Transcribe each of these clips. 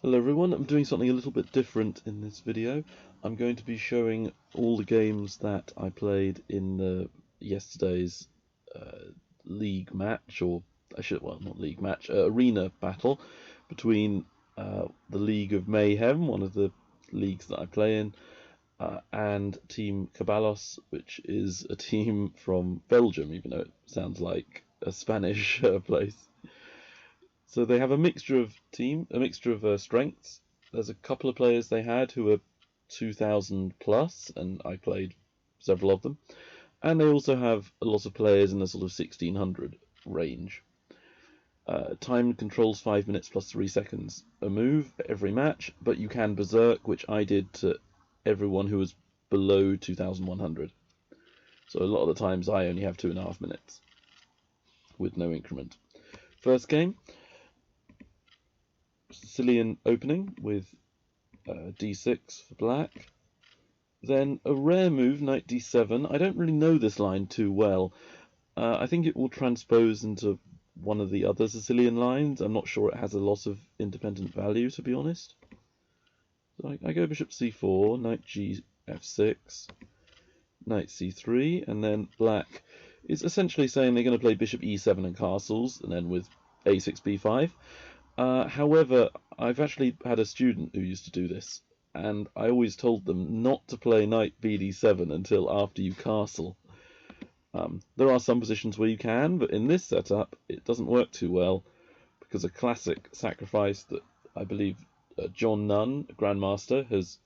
Hello everyone, I'm doing something a little bit different in this video. I'm going to be showing all the games that I played in yesterday's league match, or not league match, arena battle between the League of Mayhem, one of the leagues that I play in, and Team Caballos, which is a team from Belgium, even though it sounds like a Spanish place. So they have a mixture of strengths. There's a couple of players they had who are 2000 plus, and I played several of them. And they also have a lot of players in the sort of 1600 range. Time controls 5 minutes plus 3 seconds a move every match, but you can berserk, which I did to everyone who was below 2100. So a lot of the times I only have 2.5 minutes with no increment. First game, Sicilian opening with d6 for black. Then a rare move, knight d7. I don't really know this line too well. I think it will transpose into one of the other Sicilian lines. I'm not sure it has a lot of independent value, to be honest. So I go bishop c4, knight gf6, knight c3, and then black is essentially saying they're going to play bishop e7 and castles, and then with a6 b5. However, I've actually had a student who used to do this, and I always told them not to play knight bd7 until after you castle. There are some positions where you can, but in this setup it doesn't work too well, because a classic sacrifice that I believe John Nunn, Grandmaster, has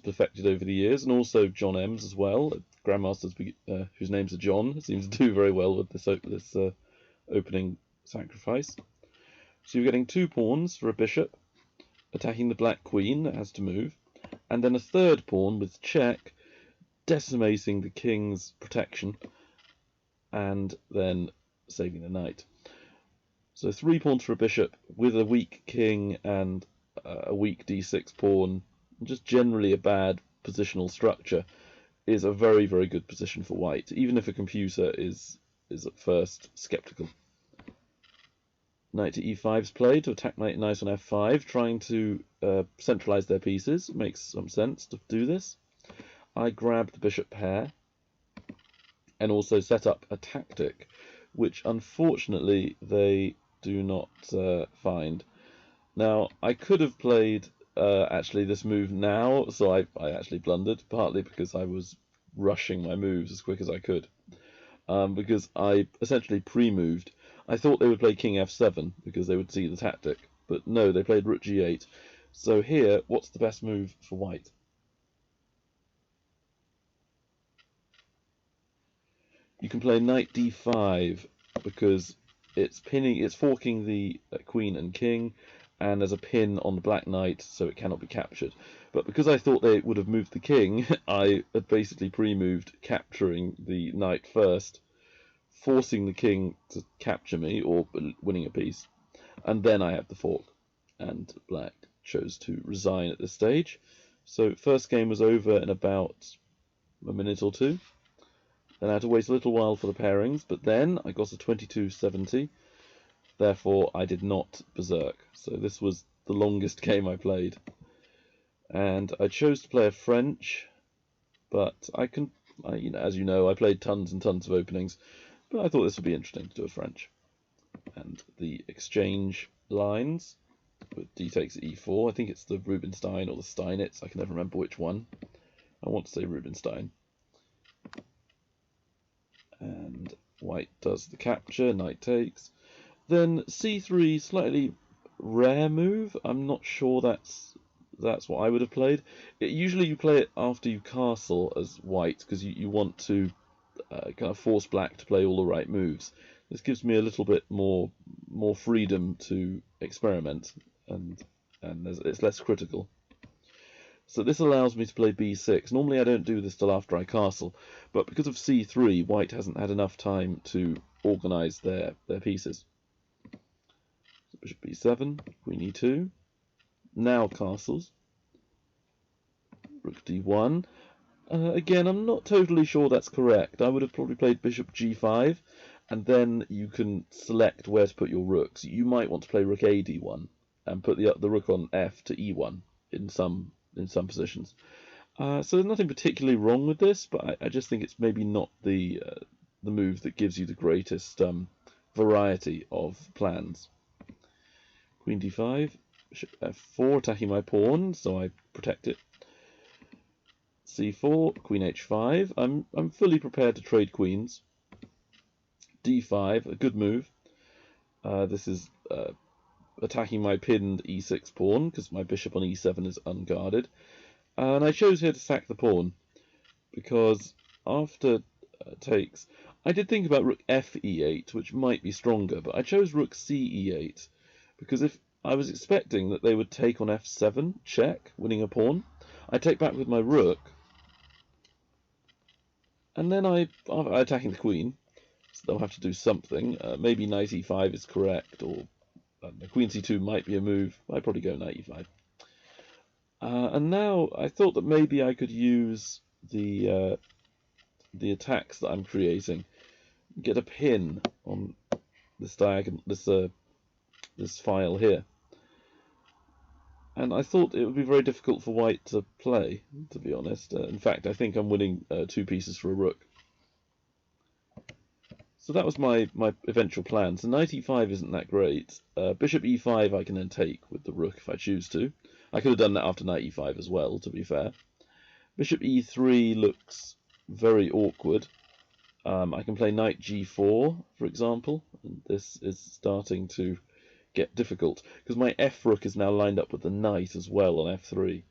perfected over the years, and also John Ems as well, Grandmasters whose names are John, seems to do very well with this opening sacrifice. So you're getting 2 pawns for a bishop, attacking the black queen that has to move, and then a third pawn with check, decimating the king's protection, and then saving the knight. So 3 pawns for a bishop with a weak king and a weak d6 pawn, just generally a bad positional structure, is a very, very good position for white, even if a computer is at first skeptical. Knight to e5 is played to attack knight on f5, trying to centralize their pieces. It makes some sense to do this. I grab the bishop pair and also set up a tactic, which unfortunately they do not find. Now, I could have played actually this move now, so I actually blundered, partly because I was rushing my moves as quick as I could, because I essentially pre-moved. I thought they would play king f7 because they would see the tactic, but no, they played rook g8. So here, what's the best move for white? You can play knight d5 because it's forking the queen and king, and there's a pin on the black knight, so it cannot be captured. But because I thought they would have moved the king, I had basically pre-moved, capturing the knight first, forcing the king to capture me, or winning a piece, and then I have the fork, and black chose to resign at this stage. So first game was over in about a minute or two. Then I had to wait a little while for the pairings, but then I got a 2270, therefore I did not berserk. So this was the longest game I played, and I chose to play a French, but as you know, I played tons and tons of openings, but I thought this would be interesting to do a French. And the exchange lines with d takes e4. I think it's the Rubinstein or the Steinitz. I can never remember which one. I want to say Rubinstein. And white does the capture, knight takes. Then c3, slightly rare move. I'm not sure that's what I would have played. Usually you play it after you castle as white, because you want to kind of force black to play all the right moves. This gives me a little bit more freedom to experiment, and it's less critical. So this allows me to play b6. Normally I don't do this till after I castle, but because of c3, white hasn't had enough time to organize their pieces. So bishop b7, queen e2, now castles, rook d1. Again, I'm not totally sure that's correct. I would have probably played bishop g5, and then you can select where to put your rooks. You might want to play rook a d1, and put the rook on f to e1 in some positions. So there's nothing particularly wrong with this, but I just think it's maybe not the move that gives you the greatest variety of plans. Queen d5, bishop f4, attacking my pawn, so I protect it. c4, queen h5. I'm fully prepared to trade queens. d5, a good move. This is attacking my pinned e6 pawn because my bishop on e7 is unguarded. And I chose here to sack the pawn because after takes, I did think about rook f e8, which might be stronger, but I chose rook c e8 because if I was expecting that they would take on f7, check, winning a pawn, I take back with my rook, and then I attacking the queen, so they'll have to do something. Maybe knight e5 is correct, or queen c2 might be a move. I'd probably go knight e5. And now I thought that maybe I could use the attacks that I'm creating, get a pin on this diagonal, this file here. And I thought it would be very difficult for white to play, to be honest. In fact, I think I'm winning 2 pieces for a rook. So that was my eventual plan. So knight e5 isn't that great. Bishop e5 I can then take with the rook if I choose to. I could have done that after knight e5 as well, to be fair. Bishop e3 looks very awkward. I can play knight g4, for example, and this is starting to get difficult because my f rook is now lined up with the knight as well on f3,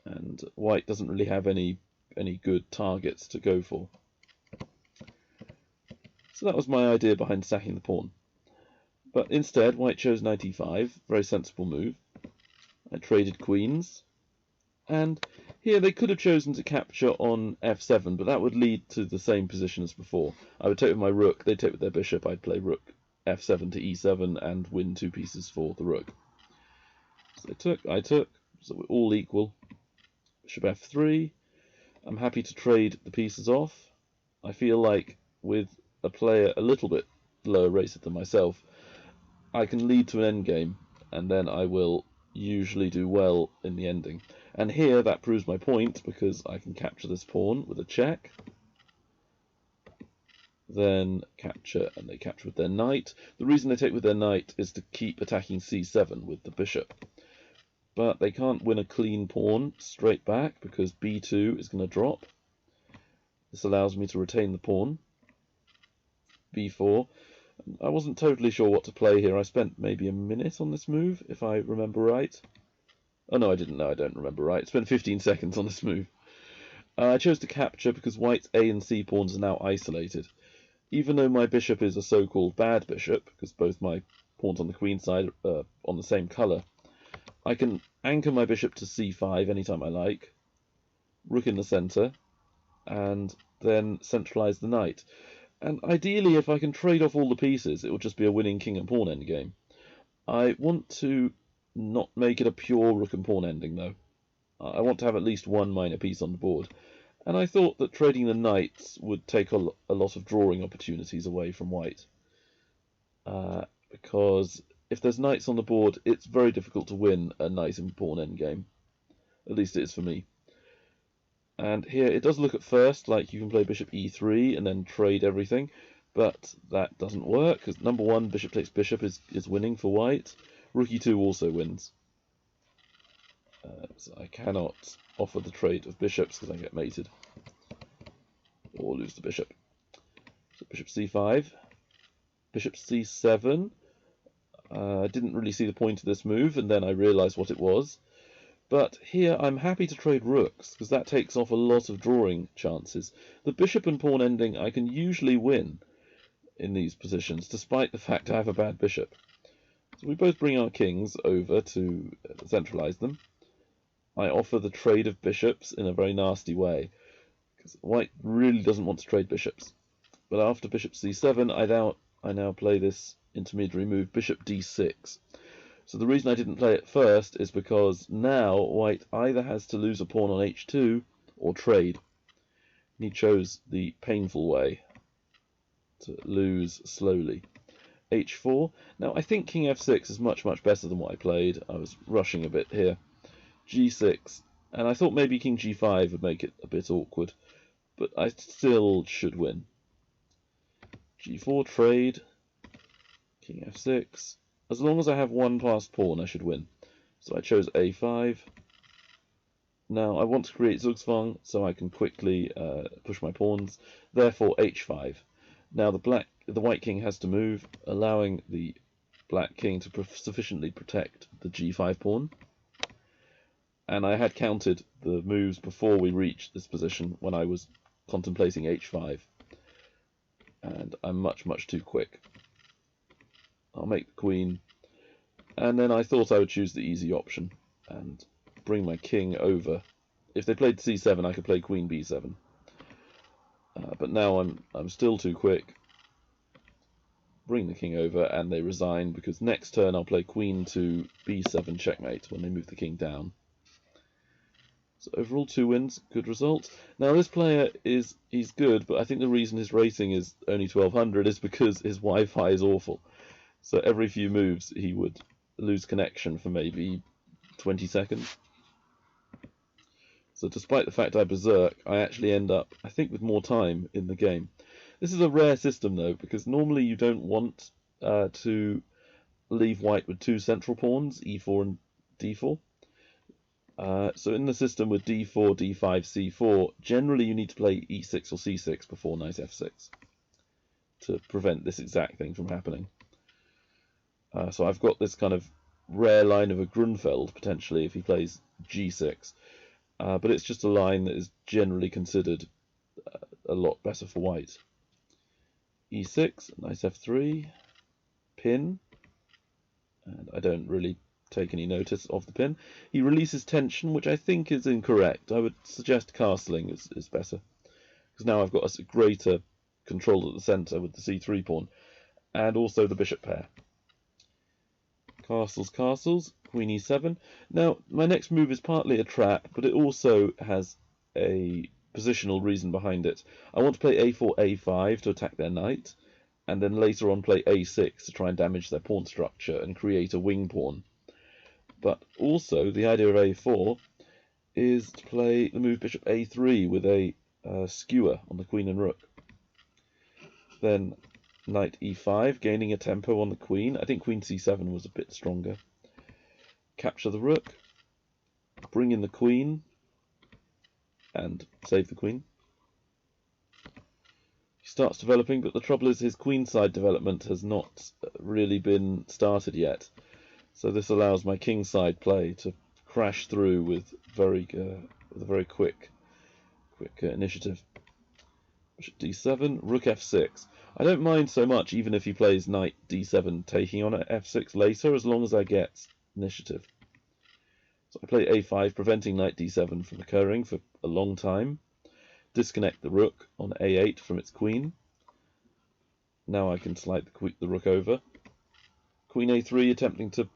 and white doesn't really have any good targets to go for. So that was my idea behind sacking the pawn. But instead, white chose knight e5, very sensible move. I traded queens, and here they could have chosen to capture on f7, but that would lead to the same position as before. I would take with my rook, they'd take with their bishop, I'd play rook f7 to e7 and win 2 pieces for the rook. So I took, so we're all equal. Bishop f3. I'm happy to trade the pieces off. I feel like with a player a little bit lower rated than myself, I can lead to an endgame, and then I will usually do well in the ending. And here that proves my point because I can capture this pawn with a check, then capture, and they capture with their knight. The reason they take with their knight is to keep attacking c7 with the bishop. But they can't win a clean pawn straight back because b2 is going to drop. This allows me to retain the pawn. b4. I wasn't totally sure what to play here. I spent maybe a minute on this move, if I remember right. Oh no, I didn't know. I don't remember right. I spent 15 seconds on this move. I chose to capture because white's a and c pawns are now isolated. Even though my bishop is a so-called bad bishop, because both my pawns on the queen side are on the same colour, I can anchor my bishop to c5 anytime I like, rook in the centre, and then centralise the knight. And ideally, if I can trade off all the pieces, it will just be a winning king and pawn endgame. I want to not make it a pure rook and pawn ending, though. I want to have at least one minor piece on the board. And I thought that trading the knights would take a lot of drawing opportunities away from white. Because if there's knights on the board, it's very difficult to win a knight and pawn endgame. At least it is for me. And here it does look at first like you can play bishop e3 and then trade everything, but that doesn't work because number one, bishop takes bishop is winning for white. Rook e2 also wins. So I cannot offer the trade of bishops because I get mated or lose the bishop. So bishop c5, bishop c7. I didn't really see the point of this move, and then I realised what it was. But here I'm happy to trade rooks, because that takes off a lot of drawing chances. The bishop and pawn ending I can usually win in these positions, despite the fact I have a bad bishop. So we both bring our kings over to centralise them. I offer the trade of bishops in a very nasty way, because white really doesn't want to trade bishops. But after bishop c7, I now play this intermediary move, bishop d6. So the reason I didn't play it first is because now white either has to lose a pawn on h2 or trade. He chose the painful way to lose slowly. h4. Now, I think king f6 is much better than what I played. I was rushing a bit here. g6, and I thought maybe king g5 would make it a bit awkward, but I still should win. g4 trade, king f6. As long as I have one passed pawn, I should win. So I chose a5. Now I want to create Zugzwang so I can quickly push my pawns. Therefore h5. Now the white king has to move, allowing the black king to sufficiently protect the g5 pawn. And I had counted the moves before we reached this position when I was contemplating h5. And I'm much too quick. I'll make the queen, and then I thought I would choose the easy option and bring my king over. If they played c7, I could play queen b7. But now I'm still too quick. Bring the king over, and they resign, because next turn I'll play queen to b7 checkmate when they move the king down. So overall 2 wins, good result. Now this player he's good, but I think the reason his rating is only 1200 is because his Wi-Fi is awful. So every few moves he would lose connection for maybe 20 seconds. So despite the fact I berserk, I actually end up, I think, with more time in the game. This is a rare system though, because normally you don't want to leave white with 2 central pawns, e4 and d4. So in the system with d4, d5, c4, generally you need to play e6 or c6 before knight f6 to prevent this exact thing from happening. So I've got this kind of rare line of a Grunfeld, potentially, if he plays g6. But it's just a line that is generally considered a lot better for white. e6, knight f3, pin, and I don't really take any notice of the pin. He releases tension, which I think is incorrect. I would suggest castling is better, because now I've got a greater control at the centre with the c3 pawn, and also the bishop pair. Castles, queen e7. Now, my next move is partly a trap, but it also has a positional reason behind it. I want to play a4, a5 to attack their knight, and then later on play a6 to try and damage their pawn structure and create a wing pawn. But also, the idea of a4 is to play the move bishop a3 with a skewer on the queen and rook. Then knight e5, gaining a tempo on the queen. I think queen c7 was a bit stronger. Capture the rook, bring in the queen, and save the queen. He starts developing, but the trouble is his queenside development has not really been started yet. So this allows my kingside play to crash through with a very quick initiative. Bishop d7, rook f6. I don't mind so much, even if he plays knight d7 taking on at f6 later, as long as I get initiative. So I play a5, preventing knight d7 from occurring for a long time. Disconnect the rook on a8 from its queen. Now I can slide the rook over. Queen a3, attempting to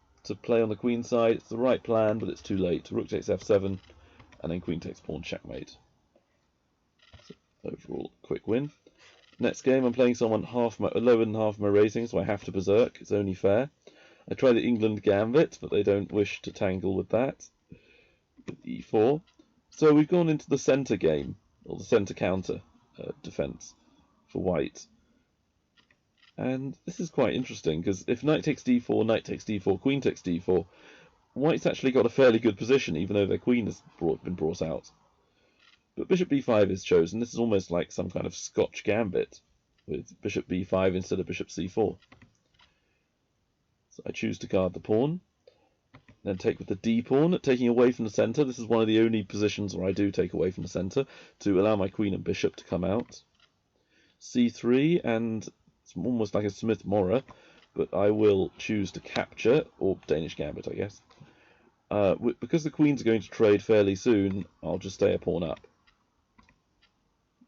play on the queen side. It's the right plan, but it's too late. Rook takes f7, and then queen takes pawn checkmate. So overall, quick win. Next game, I'm playing someone lower than half my rating, so I have to berserk. It's only fair. I try the England gambit, but they don't wish to tangle with that. With e4. So we've gone into the centre game, or the centre counter defence for white. And this is quite interesting, because if knight takes d4, knight takes d4, queen takes d4, white's actually got a fairly good position, even though their queen has been brought out. But bishop b5 is chosen. This is almost like some kind of Scotch gambit, with bishop b5 instead of bishop c4. So I choose to guard the pawn, then take with the d pawn, taking away from the centre. This is one of the only positions where I do take away from the centre, to allow my queen and bishop to come out. c3, and it's almost like a Smith-Morra, but I will choose to capture, or Danish gambit, I guess. Because the queens are going to trade fairly soon, I'll just stay a pawn up.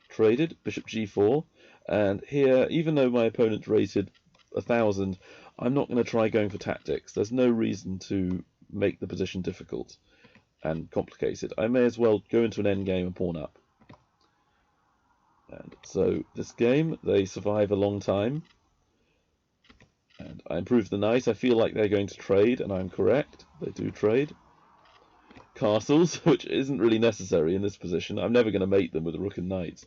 Traded, bishop g4, and here, even though my opponent rated 1000, I'm not going to try going for tactics. There's no reason to make the position difficult and complicated. I may as well go into an endgame and pawn up. And so this game, they survive a long time. And I improved the knight. I feel like they're going to trade, and I'm correct. They do trade. Castles, which isn't really necessary in this position. I'm never going to mate them with a rook and knight.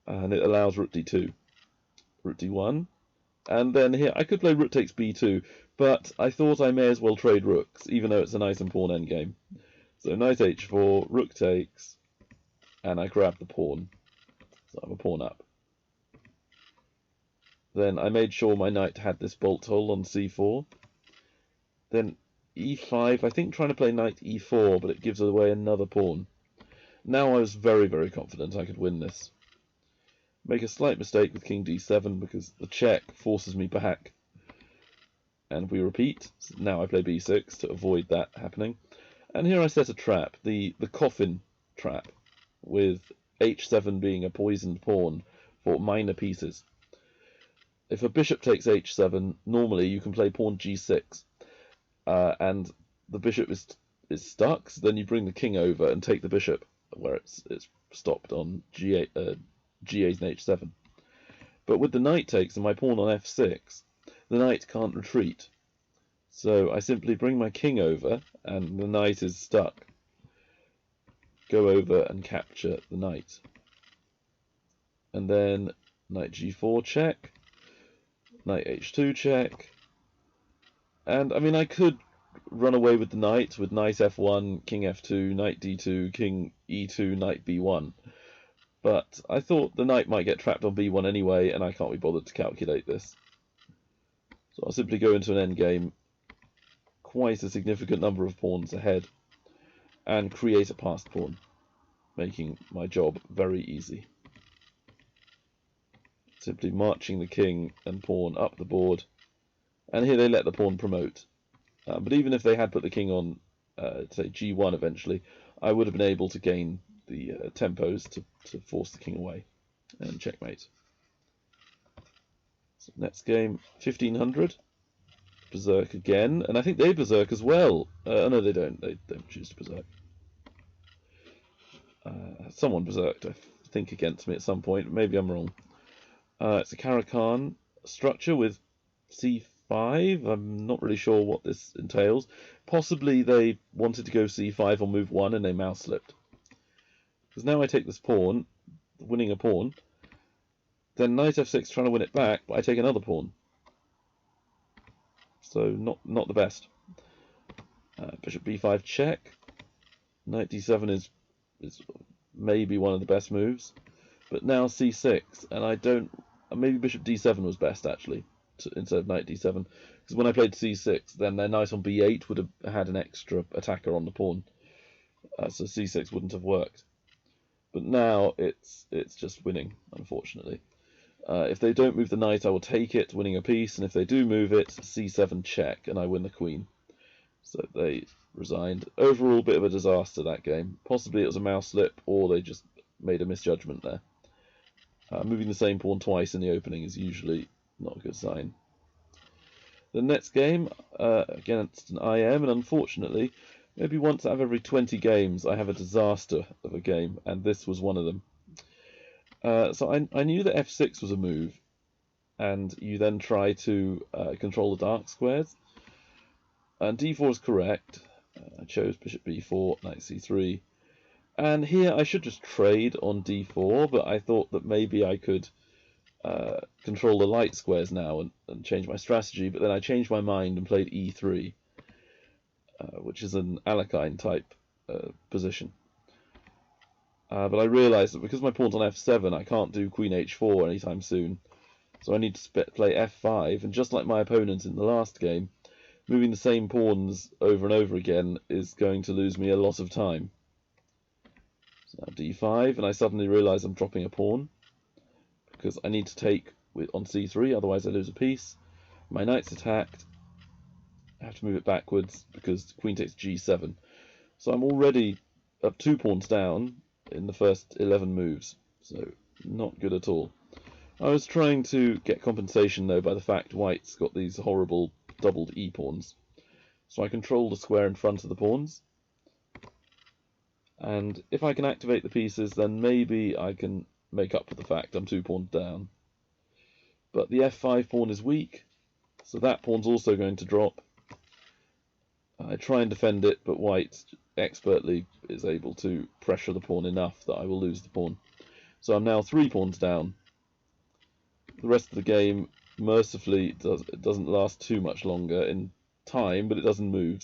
And it allows rook d2. Rook d1. And then here, I could play rook takes b2, but I thought I may as well trade rooks, even though it's a knight and pawn endgame. So knight h4, rook takes, and I grab the pawn. So I have a pawn up. Then I made sure my knight had this bolt hole on c4. Then e5, I think trying to play knight e4, but it gives away another pawn. Now I was very, very confident I could win this. Make a slight mistake with king d7 because the check forces me back. And we repeat. So now I play b6 to avoid that happening. And here I set a trap, the coffin trap, with h7 being a poisoned pawn for minor pieces. If a bishop takes h7, normally you can play pawn g6, and the bishop is stuck. So then you bring the king over and take the bishop where it's stopped on g8, g8 and h7. But with the knight takes and my pawn on f6, the knight can't retreat. So I simply bring my king over, and the knight is stuck. Go over and capture the knight. And then knight g4 check, knight h2 check. And I mean, I could run away with the knight with knight f1, king f2, knight d2, king e2, knight b1. But I thought the knight might get trapped on b1 anyway, and I can't be bothered to calculate this. So I'll simply go into an endgame, quite a significant number of pawns ahead, and create a passed pawn, making my job very easy. Simply marching the king and pawn up the board, and here they let the pawn promote. But even if they had put the king on, say, g1 eventually, I would have been able to gain the tempos to force the king away and checkmate. So next game, 1500. Berserk again, and I think they berserk as well. No, they don't. They don't choose to berserk. Someone berserked, I think, against me at some point. Maybe I'm wrong. It's a Caro-Kann structure with c5. I'm not really sure what this entails. Possibly they wanted to go c5 on move 1 and they mouse slipped. Because now I take this pawn, winning a pawn. Then knight f6 trying to win it back, but I take another pawn. So not the best. Bishop b5 check. Knight d7 is maybe one of the best moves. But now c6, and I don't... Maybe bishop d7 was best, actually, instead of knight d7. Because when I played c6, then their knight on b8 would have had an extra attacker on the pawn. So c6 wouldn't have worked. But now it's just winning, unfortunately. If they don't move the knight, I will take it, winning a piece. And if they do move it, c7 check, and I win the queen. So they resigned. Overall, bit of a disaster, that game. Possibly it was a mouse slip, or they just made a misjudgment there. Moving the same pawn twice in the opening is usually not a good sign. The next game, against an IM, and unfortunately, maybe once out of every 20 games, I have a disaster of a game, and this was one of them. So I knew that f6 was a move, and you then try to control the dark squares. And d4 is correct. I chose bishop b4, knight c3. And here I should just trade on d4, but I thought that maybe I could control the light squares now and change my strategy. But then I changed my mind and played e3, which is an Alekhine type position. But I realised that because my pawn's on f7, I can't do queen h4 anytime soon. So I need to play f5, and just like my opponent in the last game, moving the same pawns over and over again is going to lose me a lot of time. So now d5, and I suddenly realise I'm dropping a pawn, because I need to take on c3, otherwise I lose a piece. My knight's attacked. I have to move it backwards, because queen takes g7. So I'm already up 2 pawns down in the first 11 moves, so not good at all. I was trying to get compensation though by the fact white's got these horrible doubled e-pawns. So I control the square in front of the pawns, and if I can activate the pieces, then maybe I can make up for the fact I'm 2 pawns down. But the f5 pawn is weak, So that pawn's also going to drop. I try and defend it, but white expertly is able to pressure the pawn enough that I will lose the pawn. So I'm now 3 pawns down. The rest of the game, mercifully, it doesn't last too much longer in time, but it doesn't move.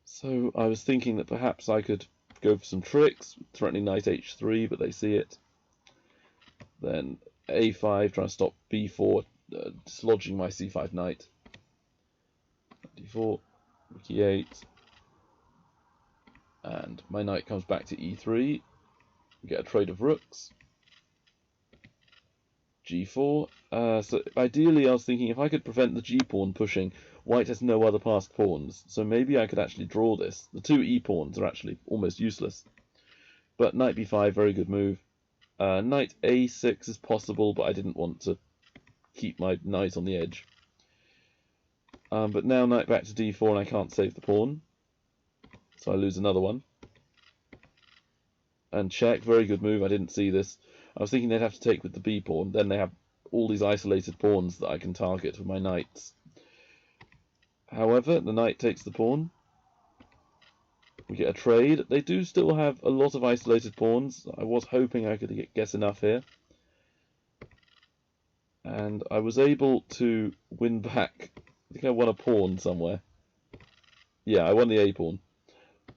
So I was thinking that perhaps I could go for some tricks, threatening knight h3, but they see it. Then a5, trying to stop b4, dislodging my c5 knight. d4, rook e8, and my knight comes back to e3. We get a trade of rooks. g4. So ideally I was thinking if I could prevent the g-pawn pushing, white has no other passed pawns, so maybe I could actually draw this. The 2 e-pawns are actually almost useless. But knight b5, very good move. Knight a6 is possible, but I didn't want to keep my knight on the edge. But now knight back to d4 and I can't save the pawn, so I lose another one. And check, very good move, I didn't see this. I was thinking they'd have to take with the b-pawn, then they have all these isolated pawns that I can target with my knights. However, the knight takes the pawn. We get a trade. They do still have a lot of isolated pawns. I was hoping I could guess enough here. And I was able to win back. I think I won a pawn somewhere. Yeah, I won the a-pawn.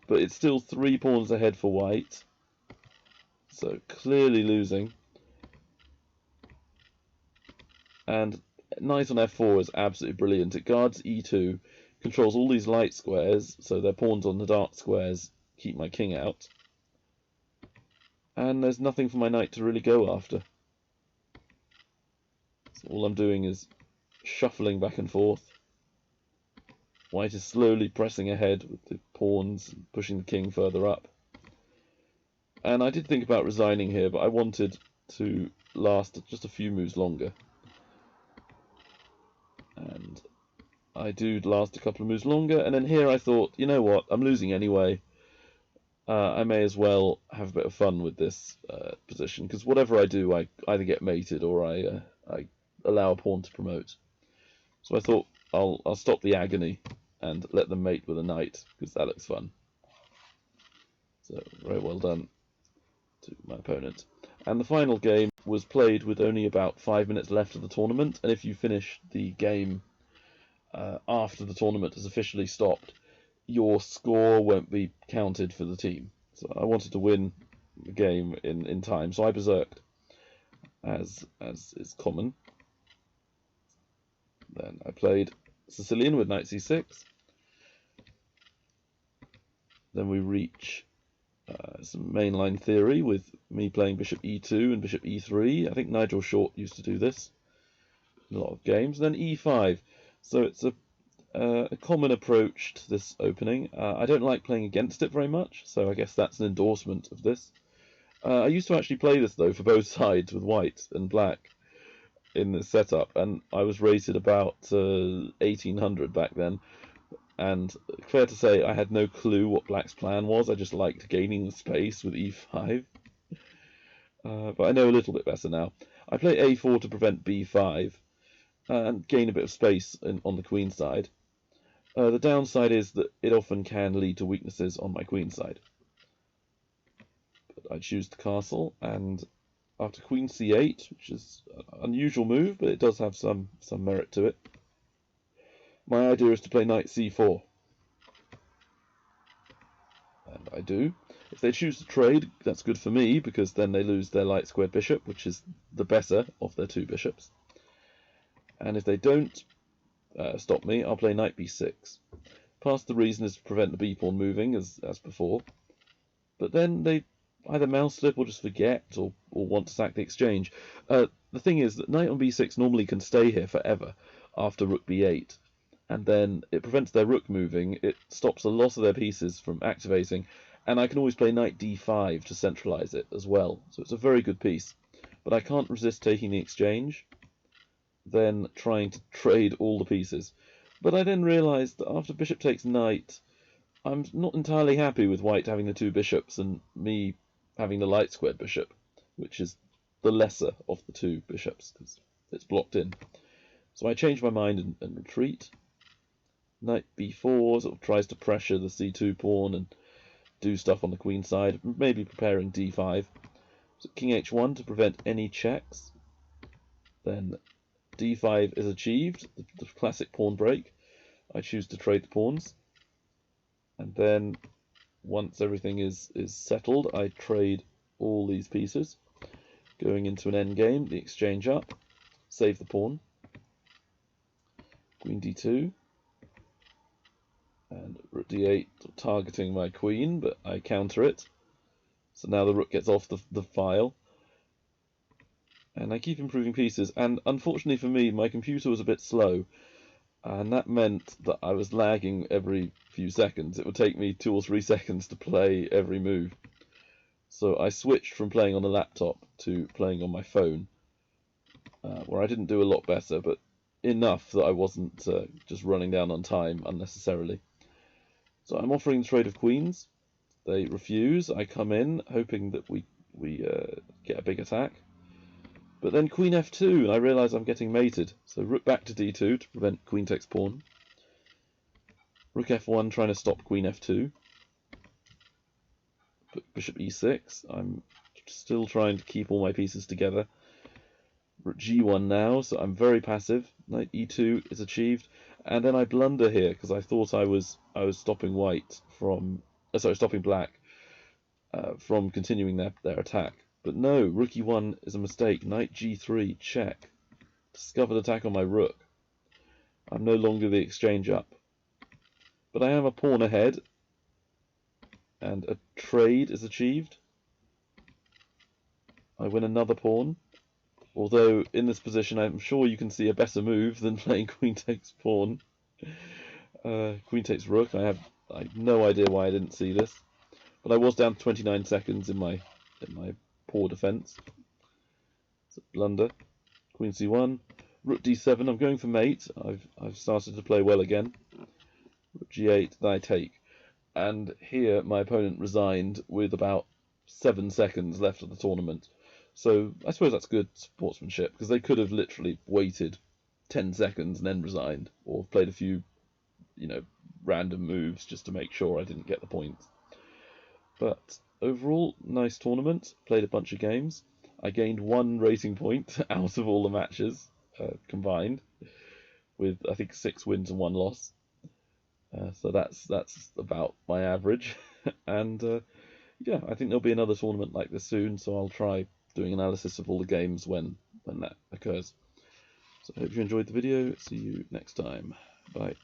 But it's still 3 pawns ahead for white. So clearly losing. And knight on f4 is absolutely brilliant. It guards e2, controls all these light squares, so their pawns on the dark squares keep my king out. And there's nothing for my knight to really go after. So all I'm doing is shuffling back and forth. White is slowly pressing ahead with the pawns and pushing the king further up. And I did think about resigning here, but I wanted to last just a few moves longer. And I do last a couple of moves longer, and then here I thought, you know what, I'm losing anyway. I may as well have a bit of fun with this position, because whatever I do, I either get mated or I allow a pawn to promote. So I thought I'll stop the agony and let them mate with a knight, because that looks fun. So very well done to my opponent. And the final game was played with only about 5 minutes left of the tournament, and if you finish the game after the tournament has officially stopped, your score won't be counted for the team. So I wanted to win the game in time, so I berserked, as is common. Then I played Sicilian with knight c6. Then we reach some mainline theory with me playing bishop e2 and bishop e3. I think Nigel Short used to do this in a lot of games. And then e5. So it's a common approach to this opening. I don't like playing against it very much, so I guess that's an endorsement of this. I used to actually play this, though, for both sides with white and black in this setup, and I was rated about 1800 back then. And fair to say, I had no clue what black's plan was. I just liked gaining the space with e5. But I know a little bit better now. I play a4 to prevent b5 and gain a bit of space on the queen side. The downside is that it often can lead to weaknesses on my queen side. But I choose the castle, and after queen c8, which is an unusual move, but it does have some merit to it, my idea is to play knight c4. And I do. If they choose to trade, that's good for me, because then they lose their light squared bishop, which is the better of their 2 bishops. And if they don't stop me, I'll play knight b6. Part of the reason is to prevent the b-pawn moving, as before. But then they either mouse slip or just forget, or want to sack the exchange. The thing is that knight on b6 normally can stay here forever after rook b8. And then it prevents their rook moving, it stops a lot of their pieces from activating, and I can always play knight d5 to centralize it as well. So it's a very good piece. But I can't resist taking the exchange, then trying to trade all the pieces. But I then realized that after bishop takes knight, I'm not entirely happy with white having the 2 bishops and me having the light squared bishop, which is the lesser of the 2 bishops, because it's blocked in. So I change my mind and retreat. Knight b4 sort of tries to pressure the c2 pawn and do stuff on the queen side, maybe preparing d5. So king h1 to prevent any checks. Then d5 is achieved, the classic pawn break. I choose to trade the pawns. And then once everything is settled, I trade all these pieces. Going into an endgame, the exchange up, save the pawn. Queen d2. And rook d8, targeting my queen, but I counter it. So now the rook gets off the file. And I keep improving pieces, and unfortunately for me, my computer was a bit slow, and that meant that I was lagging every few seconds. It would take me 2 or 3 seconds to play every move. So I switched from playing on the laptop to playing on my phone, where I didn't do a lot better, but enough that I wasn't just running down on time unnecessarily. So I'm offering the trade of queens. They refuse. I come in, hoping that we get a big attack. But then queen f2, and I realise I'm getting mated. So rook back to d2 to prevent queen takes pawn. Rook f1 trying to stop queen f2. Bishop e6. I'm still trying to keep all my pieces together. Rook g1 now, so I'm very passive. Knight e2 is achieved, and then I blunder here because I thought I was stopping white from stopping black from continuing their attack. But no, rook e1 is a mistake. Knight g3 check. Discovered attack on my rook. I'm no longer the exchange up, but I am a pawn ahead, and a trade is achieved. I win another pawn. Although in this position, I'm sure you can see a better move than playing queen takes pawn. Queen takes rook. I have no idea why I didn't see this, but I was down to 29 seconds in my poor defense. So blunder. Queen c1. Rook d7. I'm going for mate. I've started to play well again. Rook g8. Then I take. And here my opponent resigned with about 7 seconds left of the tournament. So I suppose that's good sportsmanship, because they could have literally waited 10 seconds and then resigned, or played a few, random moves just to make sure I didn't get the points. But overall, nice tournament. Played a bunch of games. I gained 1 rating point out of all the matches combined, with I think 6 wins and 1 loss. So that's about my average. And yeah, I think there'll be another tournament like this soon, so I'll try doing analysis of all the games when that occurs. So I hope you enjoyed the video. See you next time. Bye.